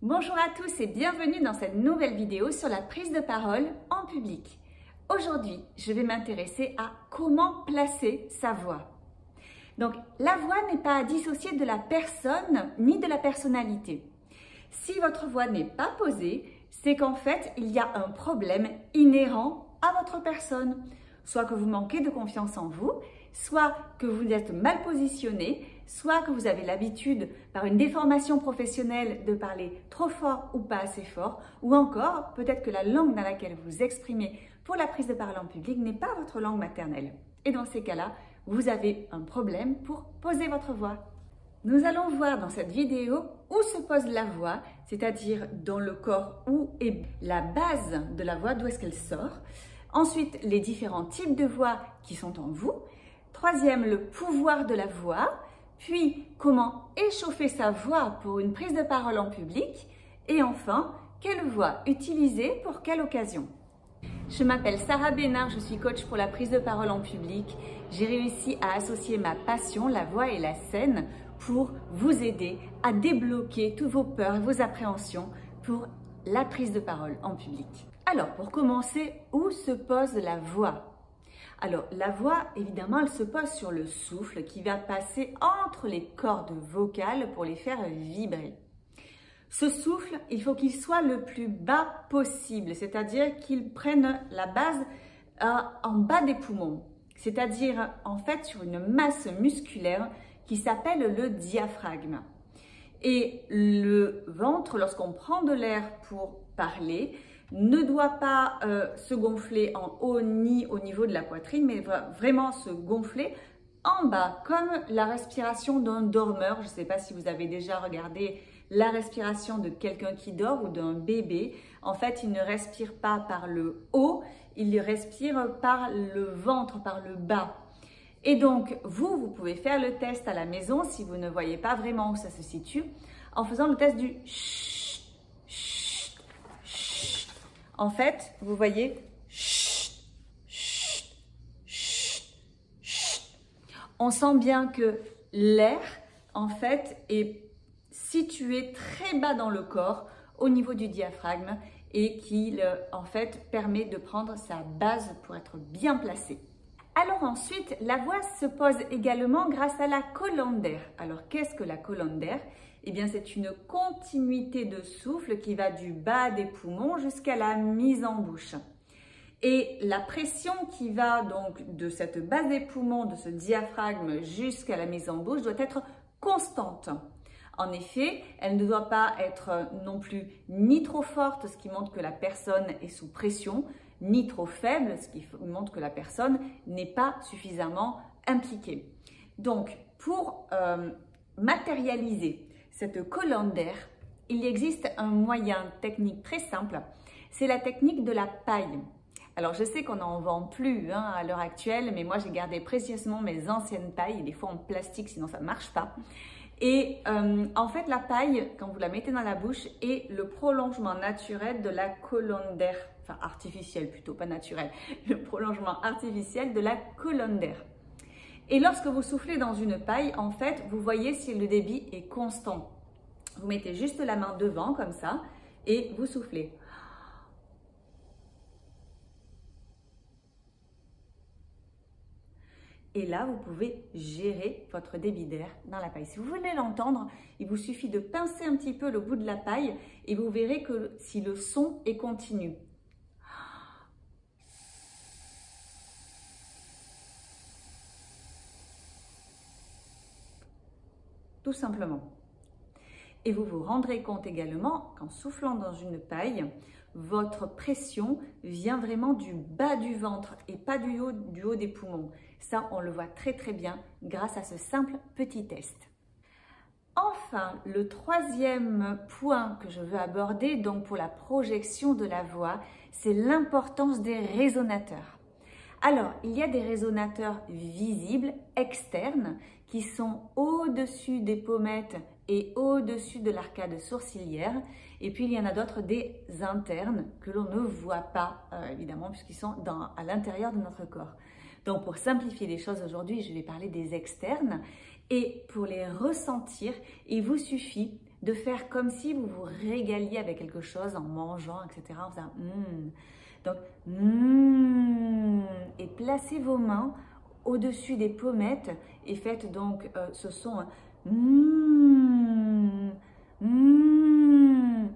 Bonjour à tous et bienvenue dans cette nouvelle vidéo sur la prise de parole en public. Aujourd'hui, je vais m'intéresser à comment placer sa voix. Donc, la voix n'est pas à dissocier de la personne ni de la personnalité. Si votre voix n'est pas posée, c'est qu'en fait, il y a un problème inhérent à votre personne. Soit que vous manquez de confiance en vous, soit que vous êtes mal positionné, soit que vous avez l'habitude, par une déformation professionnelle, de parler trop fort ou pas assez fort, ou encore peut-être que la langue dans laquelle vous vous exprimez pour la prise de parole en public n'est pas votre langue maternelle. Et dans ces cas-là, vous avez un problème pour poser votre voix. Nous allons voir dans cette vidéo où se pose la voix, c'est-à-dire dans le corps, où est la base de la voix, d'où est-ce qu'elle sort. Ensuite, les différents types de voix qui sont en vous. Troisième, le pouvoir de la voix. Puis, comment échauffer sa voix pour une prise de parole en public. Et enfin, quelle voix utiliser pour quelle occasion. Je m'appelle Sarah Bénard, je suis coach pour la prise de parole en public. J'ai réussi à associer ma passion, la voix et la scène, pour vous aider à débloquer toutes vos peurs et vos appréhensions pour la prise de parole en public. Alors, pour commencer, où se pose la voix? Alors, la voix, évidemment, elle se pose sur le souffle qui va passer entre les cordes vocales pour les faire vibrer. Ce souffle, il faut qu'il soit le plus bas possible, c'est-à-dire qu'il prenne la base en bas des poumons, c'est-à-dire en fait sur une masse musculaire qui s'appelle le diaphragme. Et le ventre, lorsqu'on prend de l'air pour parler, ne doit pas se gonfler en haut ni au niveau de la poitrine, mais vraiment se gonfler en bas, comme la respiration d'un dormeur. Je ne sais pas si vous avez déjà regardé la respiration de quelqu'un qui dort ou d'un bébé. En fait, il ne respire pas par le haut, il respire par le ventre, par le bas. Et donc, vous pouvez faire le test à la maison si vous ne voyez pas vraiment où ça se situe, en faisant le test du chut, chut, chut. En fait, vous voyez chut, chut, chut, chut. On sent bien que l'air, en fait, est situé très bas dans le corps, au niveau du diaphragme, et qui, en fait, permet de prendre sa base pour être bien placé. Alors ensuite, la voix se pose également grâce à la colonne d'air. Alors qu'est-ce que la colonne d'air? Eh bien, c'est une continuité de souffle qui va du bas des poumons jusqu'à la mise en bouche. Et la pression qui va donc de cette base des poumons, de ce diaphragme jusqu'à la mise en bouche doit être constante. En effet, elle ne doit pas être non plus ni trop forte, ce qui montre que la personne est sous pression, ni trop faible, ce qui montre que la personne n'est pas suffisamment impliquée. Donc, pour matérialiser cette colonne d'air, il existe un moyen technique très simple, c'est la technique de la paille. Alors, je sais qu'on n'en vend plus à l'heure actuelle, mais moi, j'ai gardé précieusement mes anciennes pailles, des fois en plastique, sinon ça ne marche pas. Et en fait, la paille, quand vous la mettez dans la bouche, est le prolongement naturel de la colonne d'air, enfin artificielle plutôt, pas naturel, le prolongement artificiel de la colonne d'air. Et lorsque vous soufflez dans une paille, en fait, vous voyez si le débit est constant. Vous mettez juste la main devant, comme ça, et vous soufflez. Et là, vous pouvez gérer votre débit d'air dans la paille. Si vous voulez l'entendre, il vous suffit de pincer un petit peu le bout de la paille et vous verrez que si le son est continu. Tout simplement. Et vous vous rendrez compte également qu'en soufflant dans une paille, votre pression vient vraiment du bas du ventre et pas du haut des poumons. Ça, on le voit très très bien grâce à ce simple petit test. Enfin, le troisième point que je veux aborder, donc pour la projection de la voix, c'est l'importance des résonateurs. Alors, il y a des résonateurs visibles, externes, qui sont au-dessus des pommettes et au-dessus de l'arcade sourcilière. Et puis, il y en a d'autres, des internes, que l'on ne voit pas, évidemment, puisqu'ils sont à l'intérieur de notre corps. Donc, pour simplifier les choses aujourd'hui, je vais parler des externes. Et pour les ressentir, il vous suffit de faire comme si vous vous régaliez avec quelque chose en mangeant, etc. En faisant Donc, et placez vos mains au-dessus des pommettes et faites donc ce son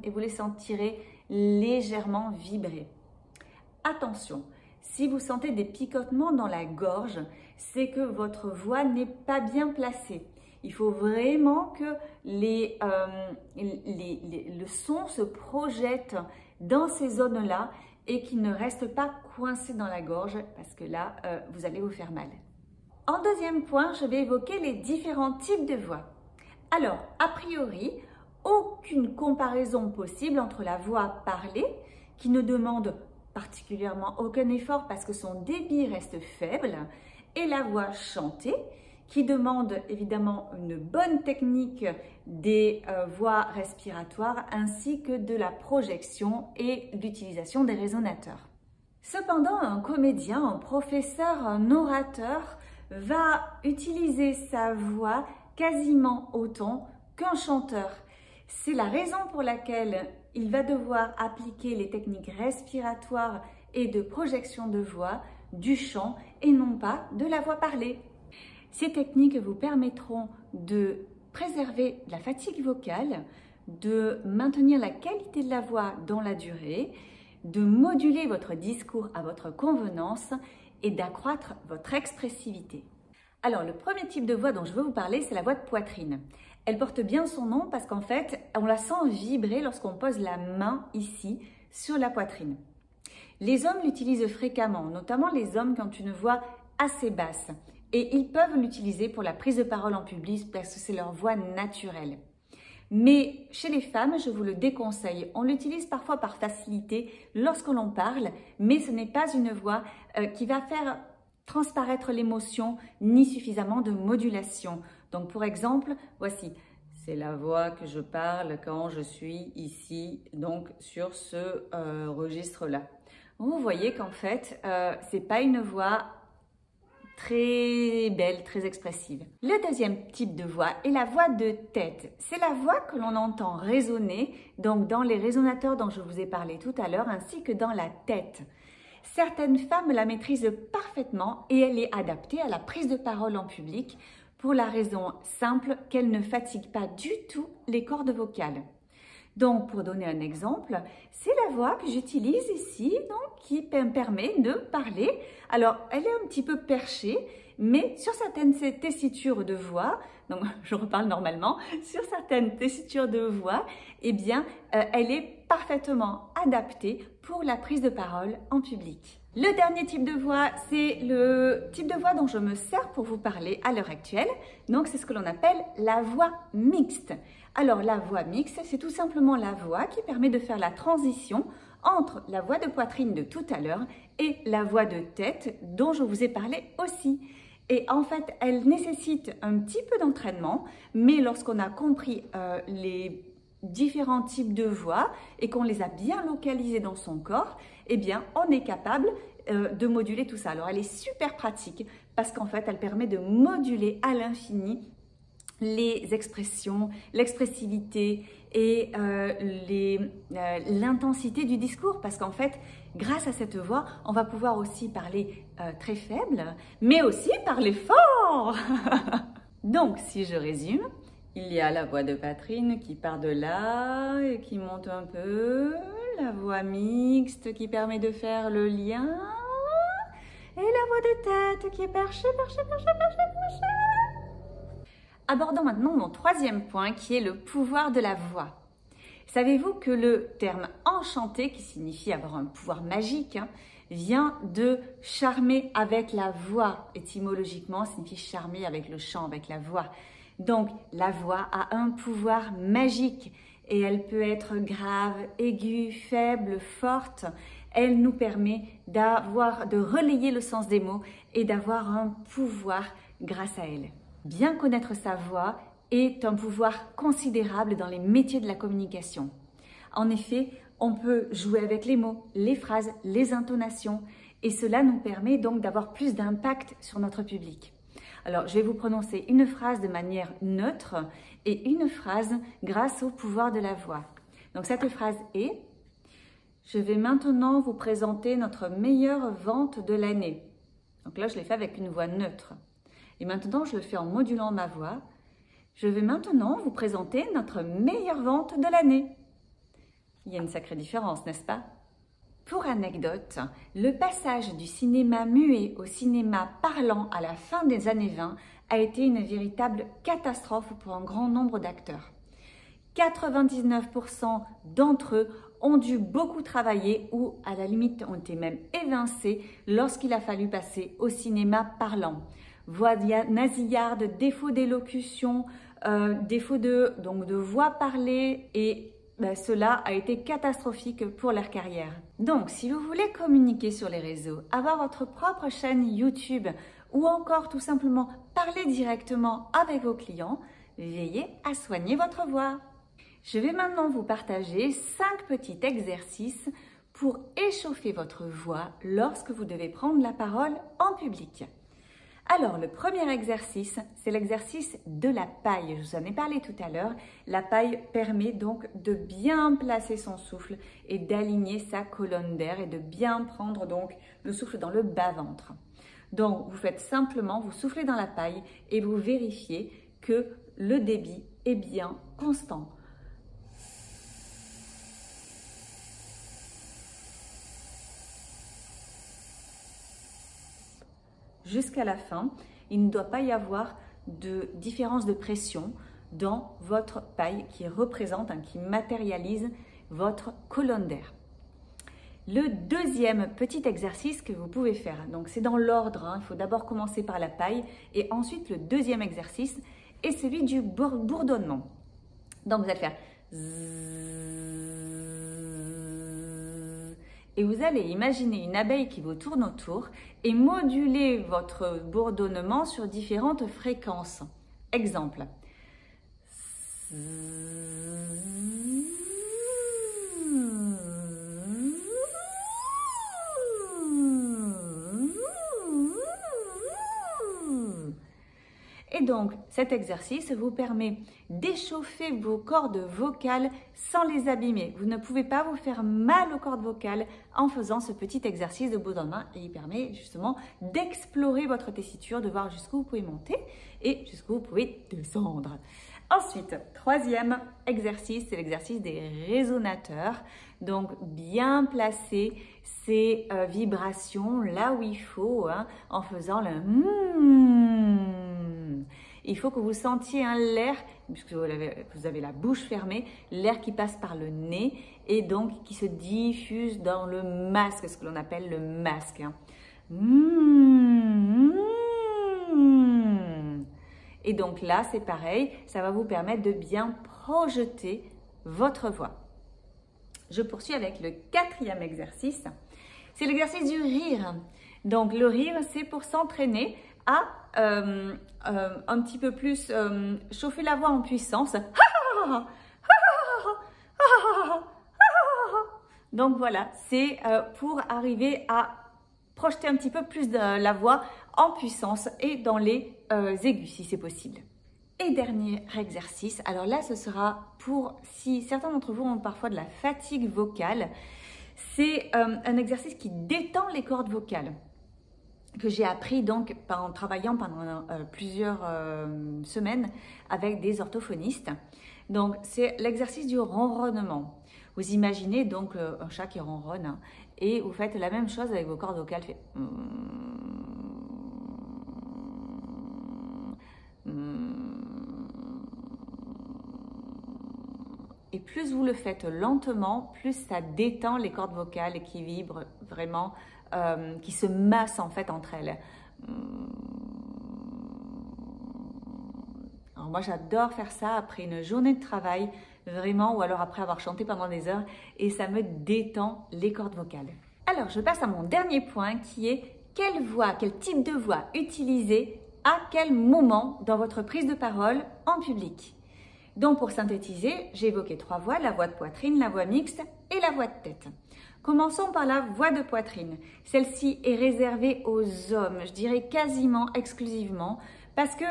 et vous les sentirez légèrement vibrer. Attention, si vous sentez des picotements dans la gorge, c'est que votre voix n'est pas bien placée. Il faut vraiment que le son se projette dans ces zones-là et qu'il ne reste pas coincé dans la gorge parce que là, vous allez vous faire mal. En deuxième point, je vais évoquer les différents types de voix. Alors, a priori, aucune comparaison possible entre la voix parlée, qui ne demande particulièrement aucun effort parce que son débit reste faible, et la voix chantée, qui demande évidemment une bonne technique des voies respiratoires ainsi que de la projection et l'utilisation des résonateurs. Cependant, un comédien, un professeur, un orateur va utiliser sa voix quasiment autant qu'un chanteur. C'est la raison pour laquelle il va devoir appliquer les techniques respiratoires et de projection de voix du chant et non pas de la voix parlée. Ces techniques vous permettront de préserver la fatigue vocale, de maintenir la qualité de la voix dans la durée, de moduler votre discours à votre convenance et d'accroître votre expressivité. Alors, le premier type de voix dont je veux vous parler, c'est la voix de poitrine. Elle porte bien son nom parce qu'en fait, on la sent vibrer lorsqu'on pose la main ici sur la poitrine. Les hommes l'utilisent fréquemment, notamment les hommes qui ont une voix assez basse. Et ils peuvent l'utiliser pour la prise de parole en public parce que c'est leur voix naturelle. Mais chez les femmes, je vous le déconseille. On l'utilise parfois par facilité lorsque l'on parle, mais ce n'est pas une voix qui va faire transparaître l'émotion ni suffisamment de modulation. Donc pour exemple, voici, c'est la voix que je parle quand je suis ici, donc sur ce registre-là. Vous voyez qu'en fait, c'est pas une voix très belle, très expressive. Le deuxième type de voix est la voix de tête. C'est la voix que l'on entend résonner, donc dans les résonateurs dont je vous ai parlé tout à l'heure, ainsi que dans la tête. Certaines femmes la maîtrisent parfaitement et elle est adaptée à la prise de parole en public pour la raison simple qu'elle ne fatigue pas du tout les cordes vocales. Donc, pour donner un exemple, c'est la voix que j'utilise ici, donc, qui me permet de parler. Alors, elle est un petit peu perchée, mais sur certaines tessitures de voix, donc je reparle normalement, sur certaines tessitures de voix, eh bien, elle est parfaitement adaptée pour la prise de parole en public. Le dernier type de voix, c'est le type de voix dont je me sers pour vous parler à l'heure actuelle. Donc, c'est ce que l'on appelle la voix mixte. Alors, la voix mixte, c'est tout simplement la voix qui permet de faire la transition entre la voix de poitrine de tout à l'heure et la voix de tête dont je vous ai parlé aussi. Et en fait, elle nécessite un petit peu d'entraînement, mais lorsqu'on a compris les différents types de voix et qu'on les a bien localisés dans son corps, eh bien, on est capable de moduler tout ça. Alors, elle est super pratique parce qu'en fait, elle permet de moduler à l'infini les expressions, l'expressivité et l'intensité du discours parce qu'en fait, grâce à cette voix, on va pouvoir aussi parler très faible, mais aussi parler fort. Donc, si je résume, il y a la voix de poitrine qui part de là et qui monte un peu, la voix mixte qui permet de faire le lien et la voix de tête qui est perchée. Abordons maintenant mon troisième point qui est le pouvoir de la voix. Savez-vous que le terme enchanté, qui signifie avoir un pouvoir magique, vient de charmer avec la voix. Étymologiquement, signifie charmer avec le chant, avec la voix. Donc, la voix a un pouvoir magique et elle peut être grave, aiguë, faible, forte. Elle nous permet de relayer le sens des mots et d'avoir un pouvoir grâce à elle. Bien connaître sa voix est un pouvoir considérable dans les métiers de la communication. En effet, on peut jouer avec les mots, les phrases, les intonations et cela nous permet donc d'avoir plus d'impact sur notre public. Alors, je vais vous prononcer une phrase de manière neutre et une phrase grâce au pouvoir de la voix. Donc cette phrase est « Je vais maintenant vous présenter notre meilleure vente de l'année ». Donc là, je l'ai fait avec une voix neutre. Et maintenant, je le fais en modulant ma voix. « Je vais maintenant vous présenter notre meilleure vente de l'année ». Il y a une sacrée différence, n'est-ce pas? Pour anecdote, le passage du cinéma muet au cinéma parlant à la fin des années 20 a été une véritable catastrophe pour un grand nombre d'acteurs. 99% d'entre eux ont dû beaucoup travailler ou à la limite ont été même évincés lorsqu'il a fallu passer au cinéma parlant. Voix nasillarde, défaut d'élocution, défaut de voix parlée et cela a été catastrophique pour leur carrière. Donc, si vous voulez communiquer sur les réseaux, avoir votre propre chaîne YouTube ou encore tout simplement parler directement avec vos clients, veillez à soigner votre voix. Je vais maintenant vous partager 5 petits exercices pour échauffer votre voix lorsque vous devez prendre la parole en public. Alors, le premier exercice, c'est l'exercice de la paille. Je vous en ai parlé tout à l'heure. La paille permet donc de bien placer son souffle et d'aligner sa colonne d'air et de bien prendre donc le souffle dans le bas-ventre. Donc, vous faites simplement, vous soufflez dans la paille et vous vérifiez que le débit est bien constant. Jusqu'à la fin, il ne doit pas y avoir de différence de pression dans votre paille qui représente, qui matérialise votre colonne d'air. Le deuxième petit exercice que vous pouvez faire, donc c'est dans l'ordre, il faut d'abord commencer par la paille et ensuite le deuxième exercice est celui du bourdonnement. Donc vous allez faire et vous allez imaginer une abeille qui vous tourne autour et moduler votre bourdonnement sur différentes fréquences. Exemple. Et donc, cet exercice vous permet d'échauffer vos cordes vocales sans les abîmer. Vous ne pouvez pas vous faire mal aux cordes vocales en faisant ce petit exercice de bourdonnement et il permet justement d'explorer votre tessiture, de voir jusqu'où vous pouvez monter et jusqu'où vous pouvez descendre. Ensuite, troisième exercice, c'est l'exercice des résonateurs. Donc, bien placer ces vibrations là où il faut, en faisant le Il faut que vous sentiez l'air, puisque vous avez la bouche fermée, l'air qui passe par le nez et donc qui se diffuse dans le masque, ce que l'on appelle le masque. Et donc là, c'est pareil, ça va vous permettre de bien projeter votre voix. Je poursuis avec le quatrième exercice. C'est l'exercice du rire. Donc le rire, c'est pour s'entraîner à un petit peu plus chauffer la voix en puissance. Donc voilà, c'est pour arriver à projeter un petit peu plus de la voix en puissance et dans les aigus si c'est possible. Et dernier exercice, alors là ce sera pour si certains d'entre vous ont parfois de la fatigue vocale, c'est un exercice qui détend les cordes vocales que j'ai appris donc en travaillant pendant plusieurs semaines avec des orthophonistes. Donc c'est l'exercice du ronronnement. Vous imaginez donc un chat qui ronronne et vous faites la même chose avec vos cordes vocales. Fait... Et plus vous le faites lentement, plus ça détend les cordes vocales qui vibrent vraiment, qui se massent en fait entre elles. Alors moi j'adore faire ça après une journée de travail, vraiment, ou alors après avoir chanté pendant des heures, et ça me détend les cordes vocales. Alors je passe à mon dernier point qui est quelle voix, quel type de voix utiliser à quel moment dans votre prise de parole en public. Donc pour synthétiser, j'ai évoqué 3 voix, la voix de poitrine, la voix mixte et la voix de tête. Commençons par la voix de poitrine. Celle-ci est réservée aux hommes, je dirais quasiment exclusivement, parce que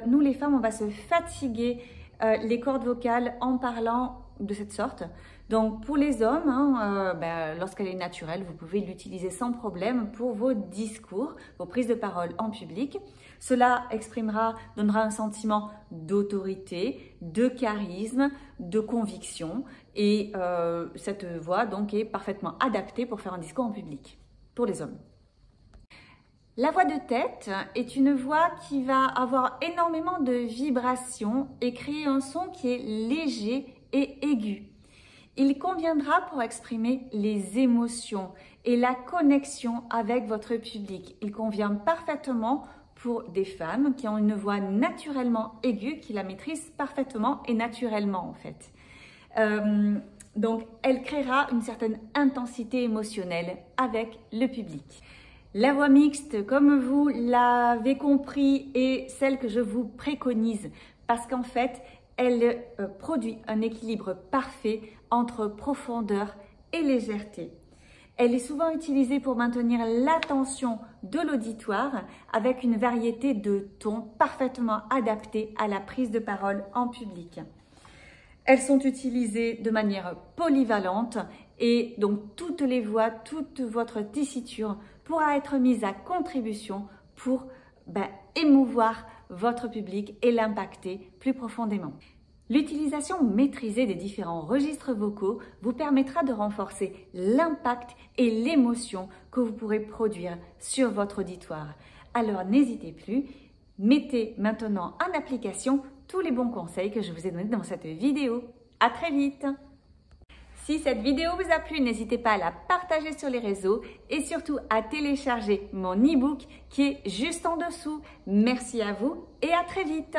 nous les femmes, on va se fatiguer les cordes vocales en parlant de cette sorte. Donc pour les hommes, lorsqu'elle est naturelle, vous pouvez l'utiliser sans problème pour vos discours, vos prises de parole en public. Cela donnera un sentiment d'autorité, de charisme, de conviction et cette voix donc est parfaitement adaptée pour faire un discours en public pour les hommes. La voix de tête est une voix qui va avoir énormément de vibrations et créer un son qui est léger et aigu. Il conviendra pour exprimer les émotions et la connexion avec votre public. Il convient parfaitement pour des femmes qui ont une voix naturellement aiguë, qui la maîtrisent parfaitement et naturellement en fait. Donc, elle créera une certaine intensité émotionnelle avec le public. La voix mixte, comme vous l'avez compris, est celle que je vous préconise parce qu'en fait, elle produit un équilibre parfait entre profondeur et légèreté. Elle est souvent utilisée pour maintenir l'attention de l'auditoire avec une variété de tons parfaitement adaptés à la prise de parole en public. Elles sont utilisées de manière polyvalente et donc toutes les voix, toute votre tessiture pourra être mise à contribution pour émouvoir votre public et l'impacter plus profondément. L'utilisation maîtrisée des différents registres vocaux vous permettra de renforcer l'impact et l'émotion que vous pourrez produire sur votre auditoire. Alors n'hésitez plus, mettez maintenant en application tous les bons conseils que je vous ai donnés dans cette vidéo. À très vite! Si cette vidéo vous a plu, n'hésitez pas à la partager sur les réseaux et surtout à télécharger mon e-book qui est juste en dessous. Merci à vous et à très vite!